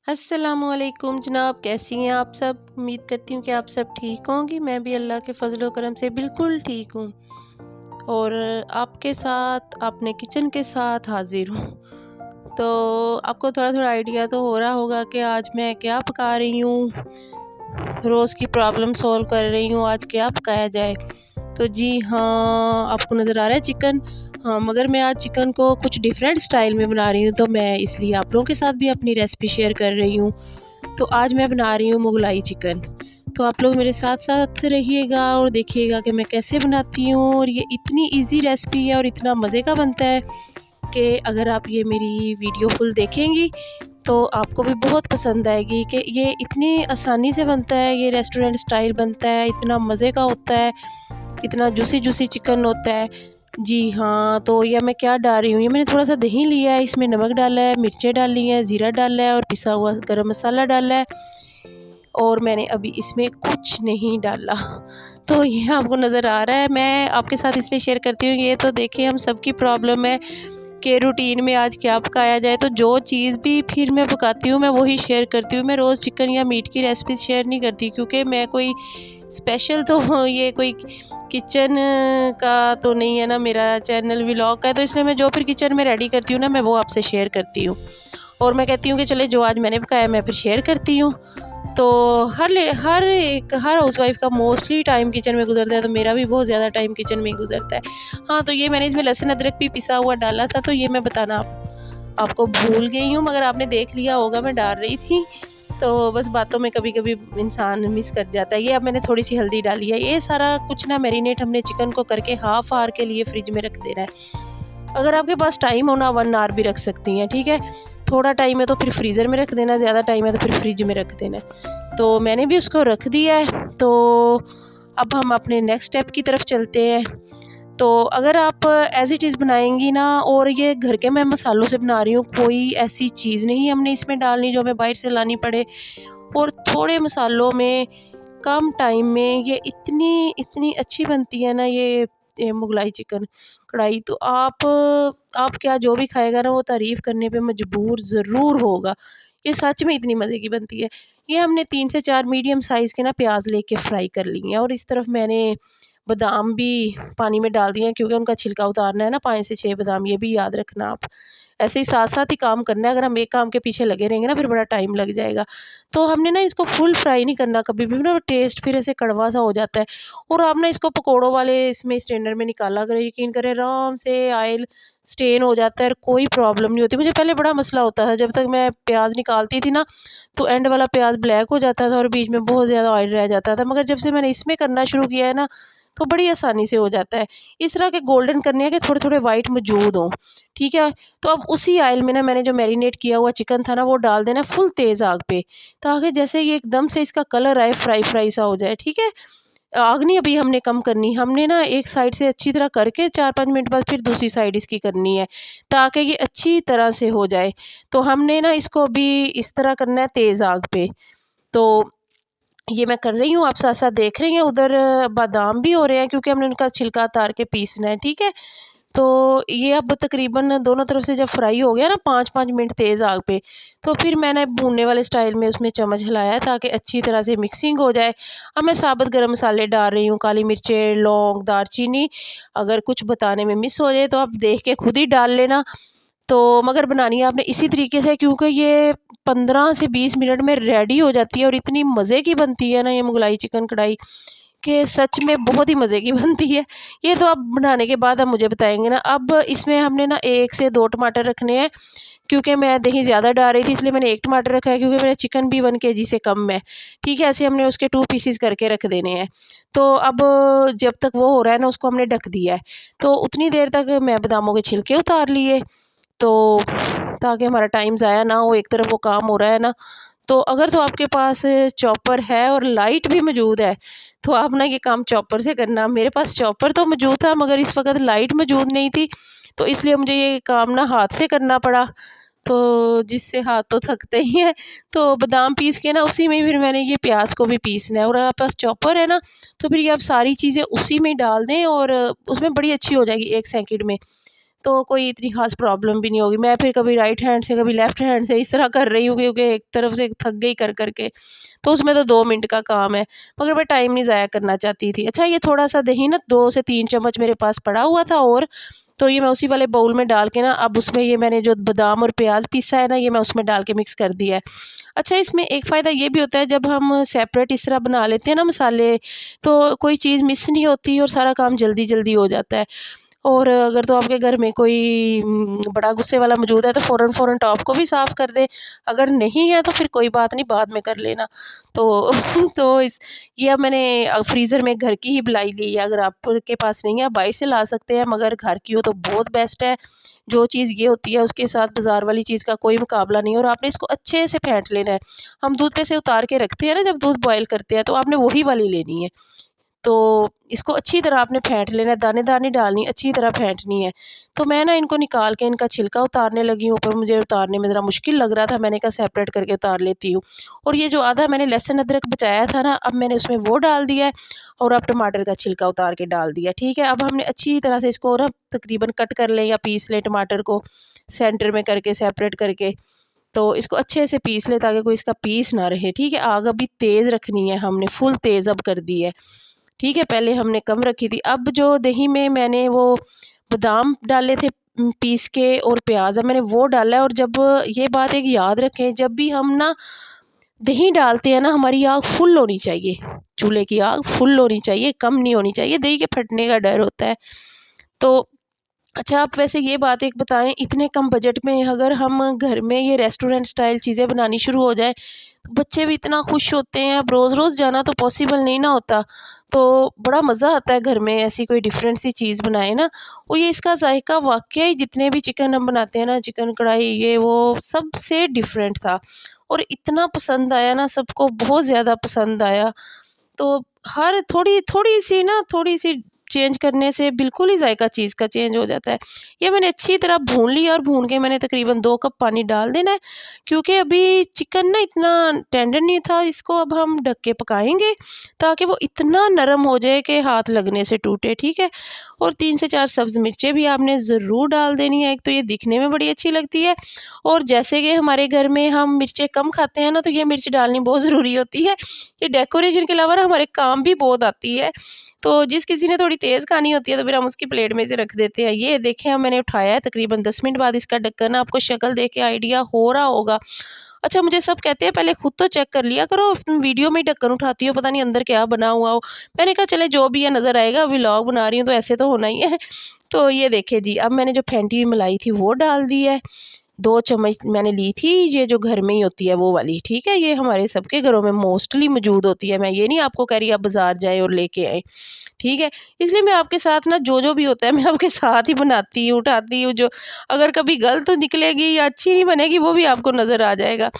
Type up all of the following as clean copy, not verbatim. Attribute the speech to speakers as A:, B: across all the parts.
A: अस्सलामुअलैकुम जनाब, कैसी हैं आप सब। उम्मीद करती हूँ कि आप सब ठीक होंगी। मैं भी अल्लाह के फजल व करम से बिल्कुल ठीक हूँ और आपके साथ अपने किचन के साथ हाजिर हूँ। तो आपको थोड़ा थोड़ा आइडिया तो हो रहा होगा कि आज मैं क्या पका रही हूँ, रोज़ की प्रॉब्लम सॉल्व कर रही हूँ, आज क्या पकाया जाए। तो जी हाँ, आपको नज़र आ रहा है चिकन। हाँ, मगर मैं आज चिकन को कुछ डिफरेंट स्टाइल में बना रही हूँ, तो मैं इसलिए आप लोगों के साथ भी अपनी रेसिपी शेयर कर रही हूँ। तो आज मैं बना रही हूँ मुगलाई चिकन। तो आप लोग मेरे साथ साथ रहिएगा और देखिएगा कि मैं कैसे बनाती हूँ। और ये इतनी इजी रेसिपी है और इतना मज़े का बनता है कि अगर आप ये मेरी वीडियो फुल देखेंगी तो आपको भी बहुत पसंद आएगी कि ये इतनी आसानी से बनता है, ये रेस्टोरेंट स्टाइल बनता है, इतना मज़े का होता है, इतना जूसी जूसी चिकन होता है। जी हाँ, तो ये मैं क्या डाल रही हूँ, ये मैंने थोड़ा सा दही लिया है, इसमें नमक डाला है, मिर्चें डाली हैं, ज़ीरा डाला है और पिसा हुआ गरम मसाला डाला है और मैंने अभी इसमें कुछ नहीं डाला। तो ये आपको नज़र आ रहा है। मैं आपके साथ इसलिए शेयर करती हूँ, ये तो देखिए हम सबकी प्रॉब्लम है कि रूटीन में आज क्या पकाया जाए। तो जो चीज़ भी फिर मैं पकाती हूँ मैं वही शेयर करती हूँ। मैं रोज़ चिकन या मीट की रेसिपी शेयर नहीं करती, क्योंकि मैं कोई स्पेशल तो ये कोई किचन का तो नहीं है ना, मेरा चैनल व्लॉग का है। तो इसलिए मैं जो फिर किचन में रेडी करती हूँ ना, मैं वो आपसे शेयर करती हूँ। और मैं कहती हूँ कि चले जो आज मैंने पकाया मैं फिर शेयर करती हूँ। तो हर हाउसवाइफ़ का मोस्टली टाइम किचन में गुज़रता है, तो मेरा भी बहुत ज़्यादा टाइम किचन में ही गुज़रता है। हाँ, तो ये मैंने इसमें लहसुन अदरक भी पिसा हुआ डाला था, तो ये मैं बताना आपको भूल गई हूँ, मगर आपने देख लिया होगा मैं डाल रही थी। तो बस बातों में कभी-कभी इंसान मिस कर जाता है। ये अब मैंने थोड़ी-सी हल्दी डाली है। ये सारा कुछ ना मैरिनेट हमने चिकन को करके हाफ़ ऑवर के लिए फ्रिज में रख देना है। अगर आपके पास टाइम हो ना 1 आवर भी रख सकती हैं, ठीक है। थोड़ा टाइम है तो फिर फ्रीज़र में रख देना, ज़्यादा टाइम है तो फिर फ्रिज में रख देना। तो मैंने भी उसको रख दिया है। तो अब हम अपने नेक्स्ट स्टेप की तरफ चलते हैं। तो अगर आप एज़ इट इज़ बनाएँगी ना, और ये घर के मैं मसालों से बना रही हूँ, कोई ऐसी चीज़ नहीं हमने इसमें डालनी जो हमें बाहर से लानी पड़े। और थोड़े मसालों में कम टाइम में ये इतनी इतनी अच्छी बनती है ना, ये मुगलाई चिकन कढ़ाई। तो आप क्या, जो भी खाएगा ना वो तारीफ़ करने पे मजबूर ज़रूर होगा। ये सच में इतनी मज़े की बनती है। ये हमने 3 से 4 मीडियम साइज़ के ना प्याज लेके फ्राई कर लिए हैं, और इस तरफ मैंने बादाम भी पानी में डाल दिए हैं, क्योंकि उनका छिलका उतारना है ना, 5 से 6 बादाम, ये भी याद रखना आप। ऐसे ही साथ-साथ ही काम करना है, अगर हम एक काम के पीछे लगे रहेंगे ना फिर बड़ा टाइम लग जाएगा। तो हमने ना इसको फुल फ्राई नहीं करना कभी भी ना, टेस्ट फिर ऐसे कड़वा-सा हो जाता है। और आप ना इसको पकोड़ों वाले इसमें स्ट्रेनर में निकाला करें, यकीन करें आराम से ऑयल स्टेन हो जाता है और कोई प्रॉब्लम नहीं होती। मुझे पहले बड़ा मसला होता था, जब तक मैं प्याज़ निकालती थी ना, तो एंड वाला प्याज़ ब्लैक हो जाता था और बीच में बहुत ज़्यादा ऑयल रह जाता था। मगर जब से मैंने इसमें करना शुरू किया है ना, तो बड़ी आसानी से हो जाता है। इस तरह के गोल्डन करने हैं कि थोड़े-थोड़े वाइट मौजूद हों, ठीक है? तो अब उसी ऑयल में ना मैंने जो मैरिनेट किया हुआ चिकन था ना, वो डाल देना फुल तेज़ आग पे, ताकि जैसे ये एकदम से इसका कलर आए, फ्राई-फ्राई सा हो जाए, ठीक है? आग नहीं अभी हमने कम करनी, हमने ना एक साइड से अच्छी तरह करके 4-5 मिनट बाद फिर दूसरी साइड इसकी करनी है, ताकि ये अच्छी तरह से हो जाए। तो हमने ना इसको अभी इस तरह करना है तेज़ आग पे। तो ये मैं कर रही हूँ, आप साथ-साथ देख रही हैं। उधर बादाम भी हो रहे हैं, क्योंकि हमने उनका छिलका उतार के पीसना है, ठीक है? तो ये अब तकरीबन दोनों तरफ से जब फ्राई हो गया ना 5-5 मिनट तेज़ आग पे, तो फिर मैंने भूनने वाले स्टाइल में उसमें चम्मच हिलाया ताकि अच्छी तरह से मिक्सिंग हो जाए। अब मैं साबुत गरम मसाले डाल रही हूँ, काली मिर्चें, लौंग, दालचीनी। अगर कुछ बताने में मिस हो जाए तो आप देख के खुद ही डाल लेना। तो मगर बनानी है आपने इसी तरीके से, क्योंकि ये 15 से 20 मिनट में रेडी हो जाती है और इतनी मज़े की बनती है ना ये मुगलाई चिकन कढ़ाई, कि सच में बहुत ही मज़े की बनती है। ये तो आप बनाने के बाद आप मुझे बताएँगे ना। अब इसमें हमने ना 1 से 2 टमाटर रखने हैं, क्योंकि मैं दही ज़्यादा डाल रही थी इसलिए मैंने 1 टमाटर रखा है, क्योंकि मेरा चिकन भी 1 केजी से कम है। ठीक है? ऐसे हमने उसके 2 पीसेस करके रख देने हैं। तो अब जब तक वो हो रहा है ना, उसको हमने ढक दिया है। तो उतनी देर तक मैं बादामों के छिलके उतार लिए। तो ताकि हमारा टाइम ज़ाया ना हो, एक तरफ वो काम हो रहा है ना। तो अगर तो आपके पास चॉपर है और लाइट भी मौजूद है, तो आप ना ये काम चॉपर से करना। मेरे पास चॉपर तो मौजूद था, मगर इस वक़्त लाइट मौजूद नहीं थी, तो इसलिए मुझे ये काम ना हाथ से करना पड़ा। तो जिससे हाथ तो थकते ही हैं। तो बादाम पीस के ना उसी में फिर मैंने ये प्याज़ को भी पीसना है, और आपके पास चॉपर है ना, तो फिर ये आप सारी चीज़ें उसी में डाल दें और उसमें बड़ी अच्छी हो जाएगी 1 सेकंड में। तो कोई इतनी ख़ास प्रॉब्लम भी नहीं होगी। मैं फिर कभी राइट हैंड से कभी लेफ़्ट हैंड से इस तरह कर रही हूँ क्योंकि एक तरफ से थक गई कर के। तो उसमें तो 2 मिनट का काम है, मगर मैं टाइम नहीं ज़ाया करना चाहती थी। अच्छा, ये थोड़ा-सा दही ना 2 से 3 चम्मच मेरे पास पड़ा हुआ था, और तो ये मैं उसी वाले बाउल में डाल के ना, अब उसमें ये मैंने जो बादाम और प्याज़ पीसा है ना, ये मैं उसमें डाल के मिक्स कर दिया है। अच्छा, इसमें एक फ़ायदा ये भी होता है, जब हम सेपरेट इस तरह बना लेते हैं ना मसाले, तो कोई चीज़ मिस नहीं होती और सारा काम जल्दी-जल्दी हो जाता है। और अगर तो आपके घर में कोई बड़ा गुस्से वाला मौजूद है तो फ़ौरन-फ़ौरन टॉप को भी साफ़ कर दें। अगर नहीं है तो फिर कोई बात नहीं, बाद में कर लेना। तो तो इस ये अब मैंने फ्रीज़र में घर की ही मलाई ली है। अगर आपके पास नहीं है, आप बाहर से ला सकते हैं, मगर घर की हो तो बहुत बेस्ट है। जो चीज़ ये होती है उसके साथ बाज़ार वाली चीज़ का कोई मुकाबला नहीं है, और आपने इसको अच्छे से फेंट लेना है। हम दूध पे से उतार के रखते हैं ना जब दूध बॉयल करते हैं, तो आपने वही वाली लेनी है। तो इसको अच्छी तरह आपने फेंट लेना है, दानेदार नहीं डालनी, अच्छी तरह फेंटनी है। तो मैं ना इनको निकाल के इनका छिलका उतारने लगी हूँ, पर मुझे उतारने में ज़रा मुश्किल लग रहा था, मैंने कहा सेपरेट करके उतार लेती हूँ। और ये जो आधा मैंने लहसुन अदरक बचाया था ना, अब मैंने उसमें वो डाल दिया है, और अब टमाटर का छिलका उतार के डाल दिया, ठीक है? अब हमने अच्छी तरह से इसको ना तकरीबन कट कर लें या पीस लें टमाटर को, सेंटर में करके सेपरेट करके। तो इसको अच्छे से पीस लें ताकि कोई इसका पीस ना रहे, ठीक है? आग अभी तेज़ रखनी है हमने, फुल तेज़ अब कर दी है। ठीक है, पहले हमने कम रखी थी। अब जो दही में मैंने वो बादाम डाले थे पीस के, और प्याज़, अब मैंने वो डाला है। और जब ये बात एक याद रखें, जब भी हम ना दही डालते हैं ना, हमारी आग फुल होनी चाहिए। चूल्हे की आग फुल होनी चाहिए, कम नहीं होनी चाहिए, दही के फटने का डर होता है। तो अच्छा, आप वैसे ये बात एक बताएँ, इतने कम बजट में अगर हम घर में ये रेस्टोरेंट स्टाइल चीज़ें बनानी शुरू हो जाएँ, तो बच्चे भी इतना खुश होते हैं। अब रोज़-रोज़ जाना तो पॉसिबल नहीं ना होता, तो बड़ा मज़ा आता है घर में ऐसी कोई डिफरेंट सी चीज़ बनाएँ ना। और ये इसका ज़ायका वाक़ई जितने भी चिकन हम बनाते हैं ना, चिकन कढ़ाई ये वो सबसे डिफरेंट था, और इतना पसंद आया ना सबको, बहुत ज़्यादा पसंद आया। तो हर थोड़ी-सी ना, थोड़ी-सी चेंज करने से बिल्कुल ही ज़ायका चीज़ का चेंज हो जाता है। ये मैंने अच्छी तरह भून लिया, और भून के मैंने तकरीबन 2 कप पानी डाल देना है, क्योंकि अभी चिकन ना इतना टेंडर नहीं था। इसको अब हम ढक के पकाएँगे ताकि वो इतना नरम हो जाए कि हाथ लगने से टूटे, ठीक है? और 3 से 4 सब्ज़ मिर्चें भी आपने ज़रूर डाल देनी है। एक तो ये दिखने में बड़ी अच्छी लगती है, और जैसे कि हमारे घर में हम मिर्चें कम खाते हैं ना, तो ये मिर्च डालनी बहुत ज़रूरी होती है। ये डेकोरेशन के अलावा ना हमारे काम भी बहुत आती है। तो जिस किसी ने थोड़ी तेज़ खानी होती है तो फिर हम उसकी प्लेट में से रख देते हैं। ये देखें, अब मैंने उठाया है, तकरीबन 10 मिनट बाद इसका ढक्कन, आपको शक्ल देख के आइडिया हो रहा होगा। अच्छा, मुझे सब कहते हैं पहले खुद तो चेक कर लिया करो, तुम वीडियो में ही ढक्कन उठाती हो, पता नहीं अंदर क्या बना हुआ हो। मैंने कहा चले जो भी है नज़र आएगा, व्लॉग बना रही हूँ तो ऐसे तो होना ही है। तो ये देखिए जी, अब मैंने जो फेंटी हुई मलाई थी वो डाल दी है। 2 चम्मच मैंने ली थी, ये जो घर में ही होती है वो वाली, ठीक है? ये हमारे सबके घरों में मोस्टली मौजूद होती है। मैं ये नहीं आपको कह रही आप बाज़ार जाएँ और लेके आएँ, ठीक है? इसलिए मैं आपके साथ ना जो भी होता है मैं आपके साथ ही बनाती हूँ, उठाती हूँ, जो अगर कभी गलत निकलेगी या अच्छी नहीं बनेगी वो भी आपको नज़र आ जाएगा।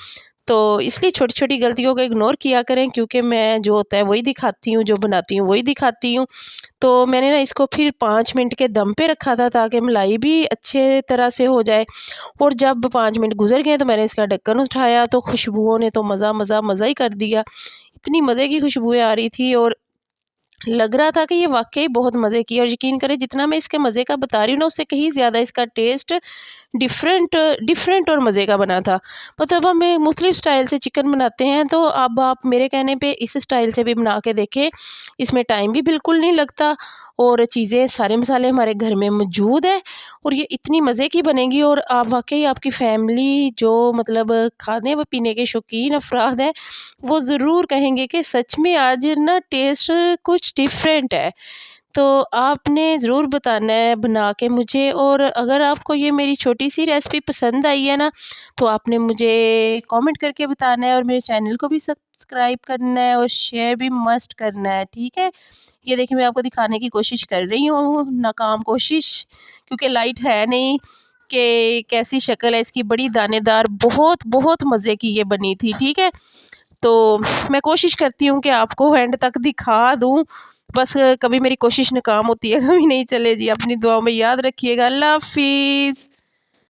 A: तो इसलिए छोटी-छोटी गलतियों को इग्नोर किया करें, क्योंकि मैं जो होता है वही दिखाती हूँ, जो बनाती हूँ वही दिखाती हूँ। तो मैंने ना इसको फिर 5 मिनट के दम पे रखा था ताकि मलाई भी अच्छे तरह से हो जाए। और जब 5 मिनट गुज़र गए तो मैंने इसका ढक्कन उठाया, तो खुशबुओं ने तो मज़ा ही कर दिया। इतनी मज़े की खुशबुएँ आ रही थी, और लग रहा था कि ये वाक़ई बहुत मज़े की है, और यकीन करें जितना मैं इसके मज़े का बता रही हूँ ना, उससे कहीं ज़्यादा इसका टेस्ट डिफ़रेंट डिफ़रेंट और मज़े का बना था। मतलब हम मुख़्तलिफ़ स्टाइल से चिकन बनाते हैं, तो अब आप मेरे कहने पे इस स्टाइल से भी बना के देखें। इसमें टाइम भी बिल्कुल नहीं लगता, और चीज़ें सारे मसाले हमारे घर में मौजूद है, और ये इतनी मज़े की बनेगी, और आप वाक़ई आपकी फ़ैमिली जो मतलब खाने व पीने के शौकीन अफ़राद हैं, वो ज़रूर कहेंगे कि सच में आज ना टेस्ट कुछ डिफ़रेंट है। तो आपने ज़रूर बताना है बना के मुझे, और अगर आपको ये मेरी छोटी-सी रेसिपी पसंद आई है ना, तो आपने मुझे कमेंट करके बताना है, और मेरे चैनल को भी सब्सक्राइब करना है, और शेयर भी मस्ट करना है, ठीक है? ये देखिए, मैं आपको दिखाने की कोशिश कर रही हूँ, नाकाम कोशिश, क्योंकि लाइट है नहीं कि कैसी शक्ल है इसकी, बड़ी दानेदार, बहुत मज़े की ये बनी थी, ठीक है? तो मैं कोशिश करती हूँ कि आपको एंड तक दिखा दूँ, बस कभी मेरी कोशिश नाकाम होती है, कभी नहीं। चले जी, अपनी दुआओं में याद रखिएगा। अल्लाह हाफ़िज़।